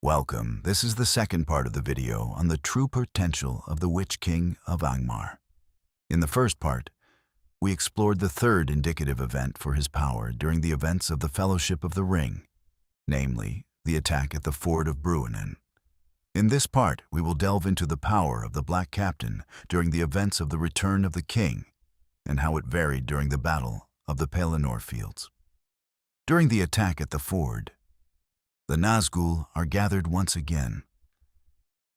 Welcome. This is the second part of the video on the true potential of the Witch King of Angmar. In the first part, we explored the third indicative event for his power during the events of the Fellowship of the Ring, namely, the attack at the ford of Bruinen. In this part, we will delve into the power of the Black Captain during the events of the Return of the King and how it varied during the Battle of the Pelennor Fields. During the attack at the ford, the Nazgul are gathered once again,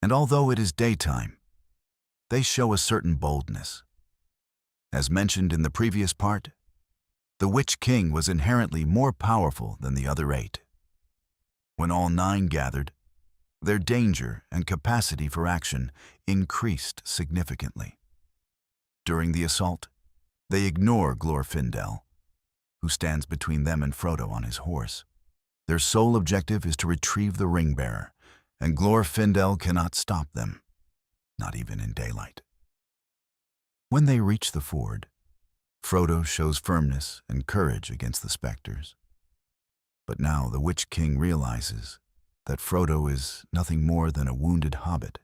and although it is daytime, they show a certain boldness. As mentioned in the previous part, the Witch King was inherently more powerful than the other 8. When all 9 gathered, their danger and capacity for action increased significantly. During the assault, they ignore Glorfindel, who stands between them and Frodo on his horse. Their sole objective is to retrieve the ring-bearer, and Glorfindel cannot stop them, not even in daylight. When they reach the ford, Frodo shows firmness and courage against the specters. But now the Witch King realizes that Frodo is nothing more than a wounded hobbit,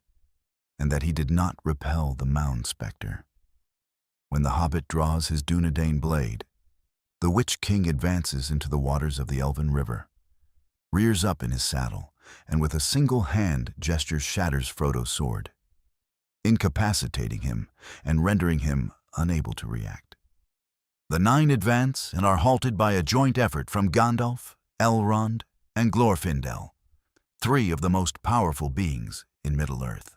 and that he did not repel the Mound Spectre. When the hobbit draws his Dunedain blade, the Witch King advances into the waters of the Elven River, rears up in his saddle, and with a single hand gesture shatters Frodo's sword, incapacitating him and rendering him unable to react. The 9 advance and are halted by a joint effort from Gandalf, Elrond, and Glorfindel, 3 of the most powerful beings in Middle-earth.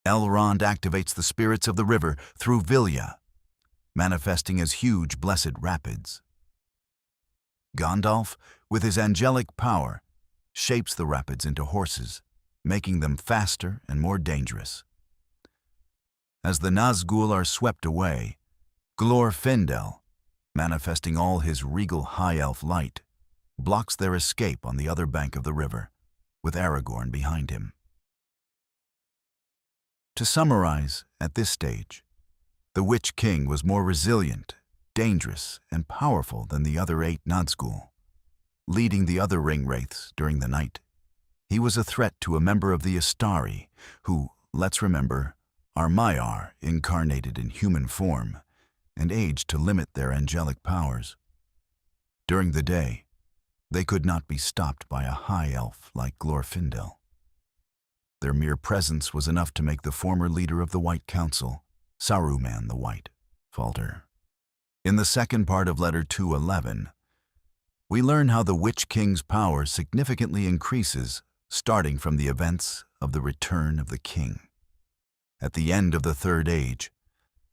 Elrond activates the spirits of the river through Vilya, manifesting as huge blessed rapids. Gandalf, with his angelic power, shapes the rapids into horses, making them faster and more dangerous. As the Nazgul are swept away, Glorfindel, manifesting all his regal high elf light, blocks their escape on the other bank of the river, with Aragorn behind him. To summarize, at this stage, the Witch King was more resilient, dangerous, and powerful than the other 8 Nazgul. Leading the other ring wraiths during the night, he was a threat to a member of the Istari, who, let's remember, are Maiar incarnated in human form and aged to limit their angelic powers. During the day, they could not be stopped by a high elf like Glorfindel. Their mere presence was enough to make the former leader of the White Council, Saruman the White, falter. In the second part of Letter 211, we learn how the Witch King's power significantly increases starting from the events of the Return of the King. At the end of the Third Age,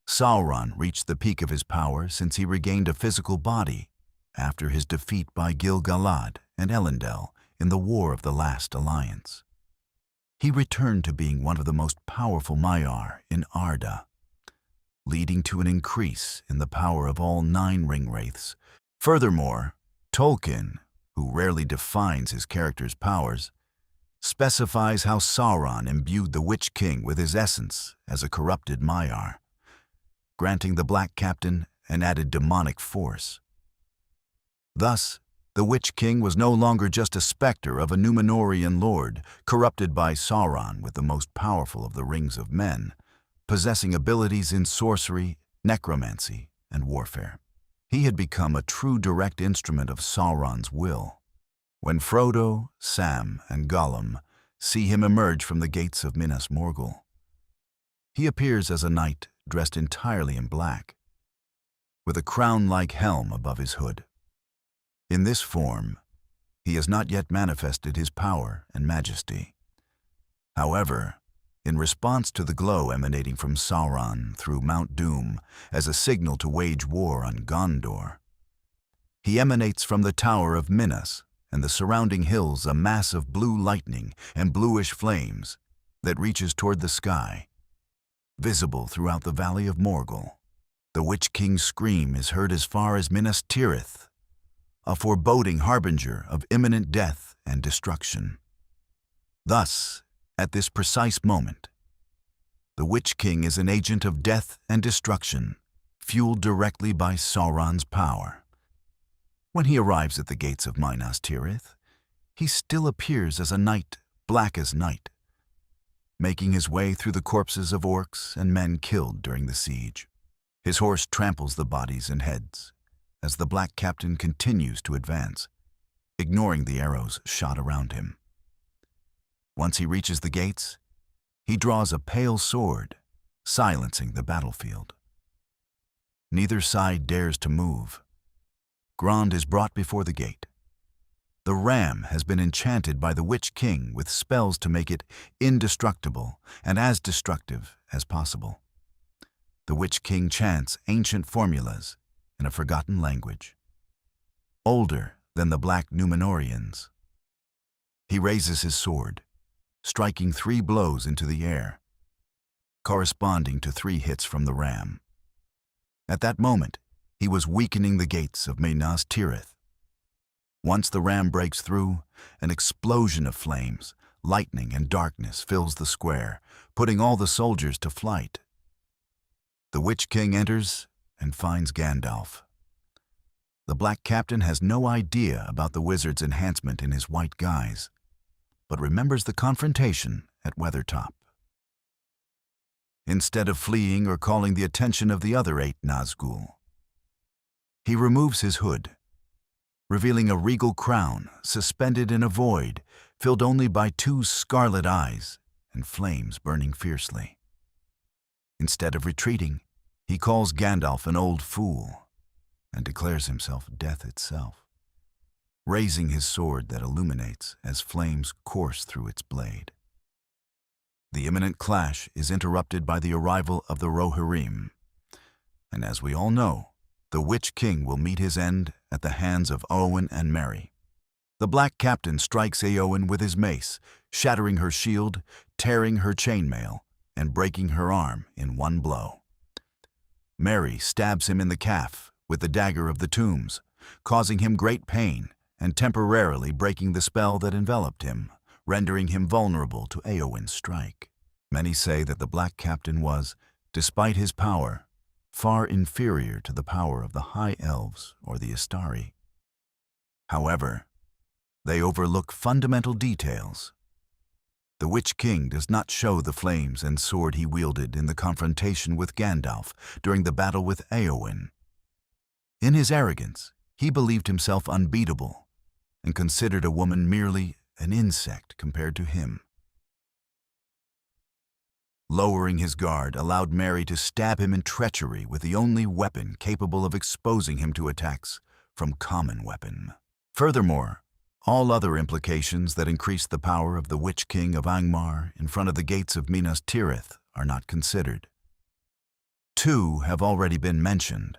Sauron reached the peak of his power since he regained a physical body after his defeat by Gil-galad and Elendil in the War of the Last Alliance. He returned to being one of the most powerful Maiar in Arda, leading to an increase in the power of all 9 ring wraiths. Furthermore, Tolkien, who rarely defines his character's powers, specifies how Sauron imbued the Witch King with his essence as a corrupted Maiar, granting the Black Captain an added demonic force. Thus, the Witch King was no longer just a specter of a Númenórean lord corrupted by Sauron with the most powerful of the Rings of Men, possessing abilities in sorcery, necromancy, and warfare. He had become a true direct instrument of Sauron's will. When Frodo, Sam, and Gollum see him emerge from the gates of Minas Morgul, he appears as a knight dressed entirely in black, with a crown-like helm above his hood. In this form, he has not yet manifested his power and majesty. However, in response to the glow emanating from Sauron through Mount Doom as a signal to wage war on Gondor, he emanates from the Tower of Minas and the surrounding hills a mass of blue lightning and bluish flames that reaches toward the sky. Visible throughout the Valley of Morgul, the Witch King's scream is heard as far as Minas Tirith, a foreboding harbinger of imminent death and destruction. Thus, at this precise moment, the Witch King is an agent of death and destruction, fueled directly by Sauron's power. When he arrives at the gates of Minas Tirith, he still appears as a knight, black as night, making his way through the corpses of orcs and men killed during the siege. His horse tramples the bodies and heads as the black captain continues to advance, ignoring the arrows shot around him. Once he reaches the gates, he draws a pale sword, silencing the battlefield. Neither side dares to move. Grond is brought before the gate. The ram has been enchanted by the Witch King with spells to make it indestructible and as destructive as possible. The Witch King chants ancient formulas in a forgotten language, older than the Black Numenorians. He raises his sword, striking 3 blows into the air, corresponding to 3 hits from the ram. At that moment, he was weakening the gates of Minas Tirith. Once the ram breaks through, an explosion of flames, lightning, and darkness fills the square, putting all the soldiers to flight. The Witch King enters and finds Gandalf. The Black Captain has no idea about the wizard's enhancement in his white guise, but remembers the confrontation at Weathertop. Instead of fleeing or calling the attention of the other 8 Nazgul, he removes his hood, revealing a regal crown suspended in a void filled only by 2 scarlet eyes and flames burning fiercely. Instead of retreating, he calls Gandalf an old fool and declares himself death itself, raising his sword that illuminates as flames course through its blade. The imminent clash is interrupted by the arrival of the Rohirrim, and as we all know, the Witch King will meet his end at the hands of Eowyn and Merry. The Black Captain strikes Eowyn with his mace, shattering her shield, tearing her chainmail, and breaking her arm in one blow. Merry stabs him in the calf with the dagger of the tombs, causing him great pain and temporarily breaking the spell that enveloped him, rendering him vulnerable to Eowyn's strike. Many say that the Black Captain was, despite his power, far inferior to the power of the High Elves or the Istari. However, they overlook fundamental details. The Witch King does not show the flames and sword he wielded in the confrontation with Gandalf during the battle with Eowyn. In his arrogance, he believed himself unbeatable and considered a woman merely an insect compared to him. Lowering his guard allowed Merry to stab him in treachery with the only weapon capable of exposing him to attacks from common weapon. Furthermore, all other implications that increase the power of the Witch King of Angmar in front of the gates of Minas Tirith are not considered. 2 have already been mentioned: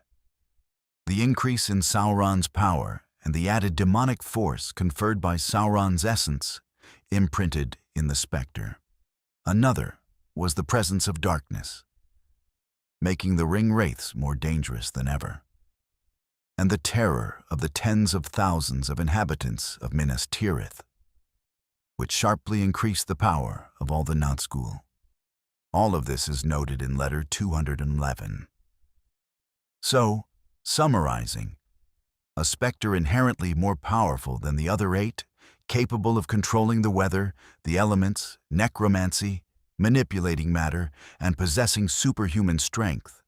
the increase in Sauron's power and the added demonic force conferred by Sauron's essence imprinted in the Spectre. Another was the presence of darkness, making the ring wraiths more dangerous than ever, and the terror of the tens of thousands of inhabitants of Minas Tirith, which sharply increased the power of all the Nazgul. All of this is noted in letter 211. So, summarizing, a specter inherently more powerful than the other 8, capable of controlling the weather, the elements, necromancy, manipulating matter, and possessing superhuman strength,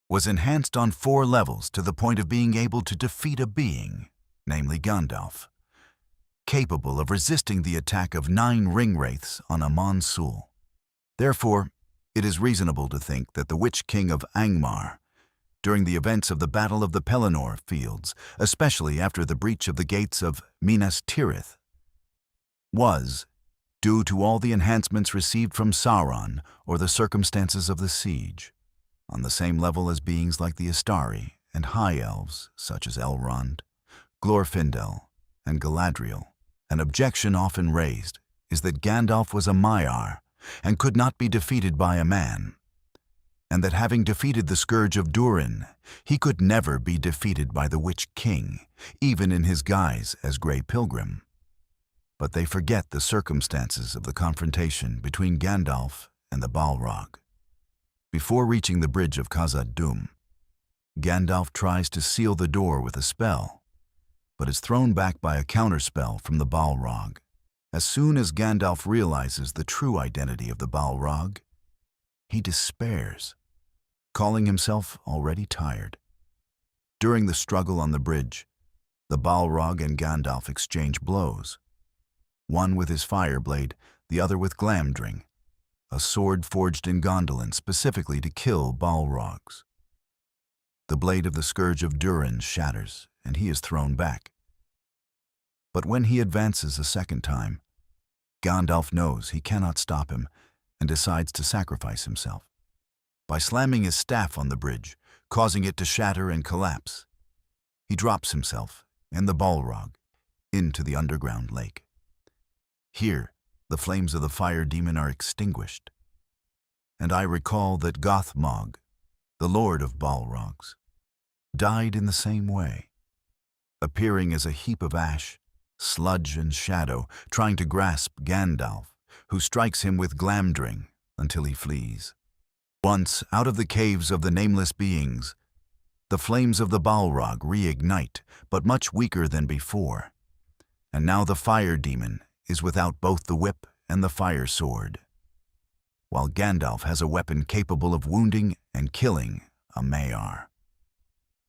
was enhanced on 4 levels to the point of being able to defeat a being, namely Gandalf, capable of resisting the attack of 9 ring wraiths on Amon Sul. Therefore, it is reasonable to think that the Witch King of Angmar, during the events of the Battle of the Pelennor Fields, especially after the breach of the gates of Minas Tirith, was, due to all the enhancements received from Sauron or the circumstances of the siege, on the same level as beings like the Istari and High Elves such as Elrond, Glorfindel, and Galadriel. An objection often raised is that Gandalf was a Maiar and could not be defeated by a man, and that having defeated the Scourge of Durin, he could never be defeated by the Witch King, even in his guise as Grey Pilgrim. But they forget the circumstances of the confrontation between Gandalf and the Balrog. Before reaching the bridge of Khazad-dûm, Gandalf tries to seal the door with a spell, but is thrown back by a counterspell from the Balrog. As soon as Gandalf realizes the true identity of the Balrog, he despairs, calling himself already tired. During the struggle on the bridge, the Balrog and Gandalf exchange blows, one with his fire blade, the other with Glamdring, a sword forged in Gondolin specifically to kill Balrogs. The blade of the Scourge of Durin shatters, and he is thrown back. But when he advances a second time, Gandalf knows he cannot stop him and decides to sacrifice himself by slamming his staff on the bridge, causing it to shatter and collapse. He drops himself and the Balrog into the underground lake. Here, the flames of the fire demon are extinguished, and I recall that Gothmog, the Lord of Balrogs, died in the same way, appearing as a heap of ash, sludge, and shadow, trying to grasp Gandalf, who strikes him with Glamdring until he flees. Once out of the caves of the nameless beings, the flames of the Balrog reignite, but much weaker than before, and now the fire demon is without both the whip and the fire sword, while Gandalf has a weapon capable of wounding and killing a Maiar.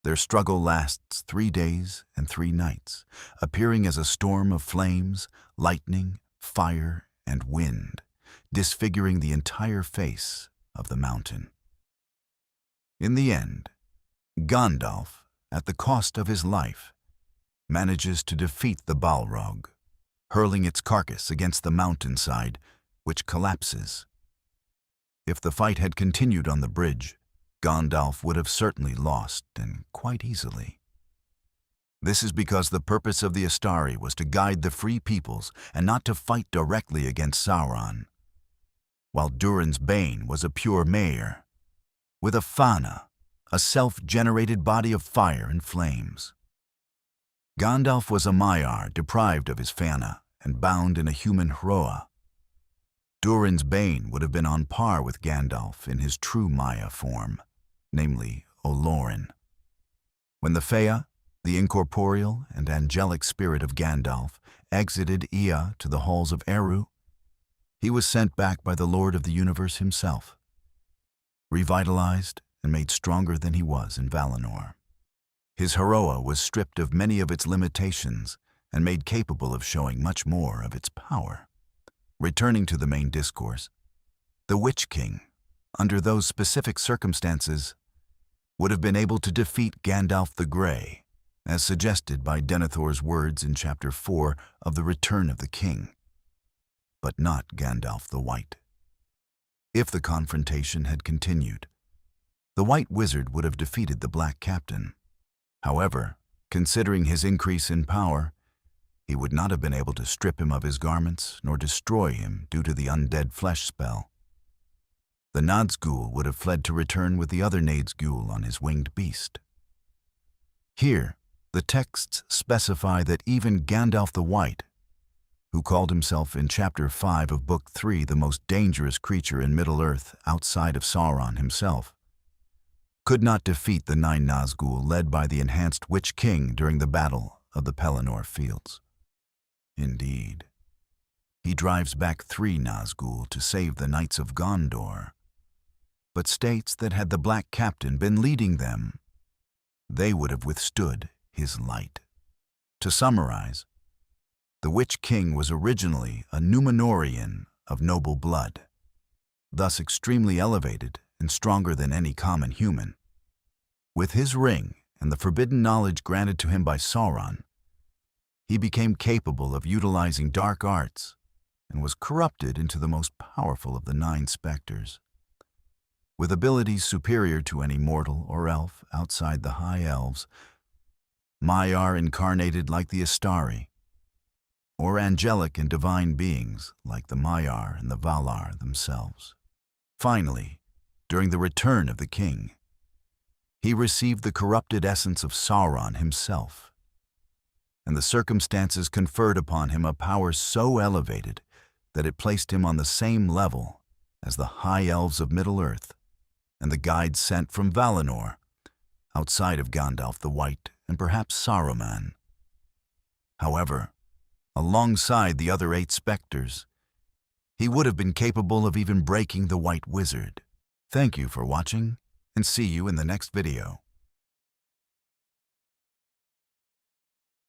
Their struggle lasts 3 days and 3 nights, appearing as a storm of flames, lightning, fire, and wind, disfiguring the entire face of the mountain. In the end, Gandalf, at the cost of his life, manages to defeat the Balrog, hurling its carcass against the mountainside, which collapses. If the fight had continued on the bridge, Gandalf would have certainly lost, and quite easily. This is because the purpose of the Astari was to guide the free peoples and not to fight directly against Sauron, while Durin's Bane was a pure Maiar, with a Fana, a self-generated body of fire and flames. Gandalf was a Maiar deprived of his Fana and bound in a human Hroa. Durin's Bane would have been on par with Gandalf in his true Maia form, namely Olorin. When the Fea, the incorporeal and angelic spirit of Gandalf, exited Ea to the halls of Eru, he was sent back by the Lord of the Universe himself, revitalized and made stronger than he was in Valinor. His Hroa was stripped of many of its limitations and made capable of showing much more of its power. Returning to the main discourse, the Witch King, under those specific circumstances, would have been able to defeat Gandalf the Grey, as suggested by Denethor's words in Chapter 4 of The Return of the King, but not Gandalf the White. If the confrontation had continued, the White Wizard would have defeated the Black Captain. However, considering his increase in power, he would not have been able to strip him of his garments nor destroy him due to the undead flesh spell. The Nazgul would have fled to return with the other Nazgul on his winged beast. Here, the texts specify that even Gandalf the White, who called himself in Chapter 5 of Book 3 the most dangerous creature in Middle-earth outside of Sauron himself, could not defeat the 9 Nazgul led by the enhanced Witch King during the Battle of the Pelennor Fields. Indeed, he drives back 3 Nazgul to save the Knights of Gondor, but states that had the Black Captain been leading them, they would have withstood his light. To summarize, the Witch King was originally a Númenórean of noble blood, thus extremely elevated and stronger than any common human. With his ring and the forbidden knowledge granted to him by Sauron, he became capable of utilizing dark arts and was corrupted into the most powerful of the 9 specters. With abilities superior to any mortal or elf outside the High Elves, Maiar incarnated like the Astari, or angelic and divine beings like the Maiar and the Valar themselves. Finally, during the return of the king, he received the corrupted essence of Sauron himself, and the circumstances conferred upon him a power so elevated that it placed him on the same level as the High Elves of Middle-earth and the guides sent from Valinor, outside of Gandalf the White and perhaps Saruman. However, alongside the other 8 specters, he would have been capable of even breaking the White Wizard. Thank you for watching, and see you in the next video.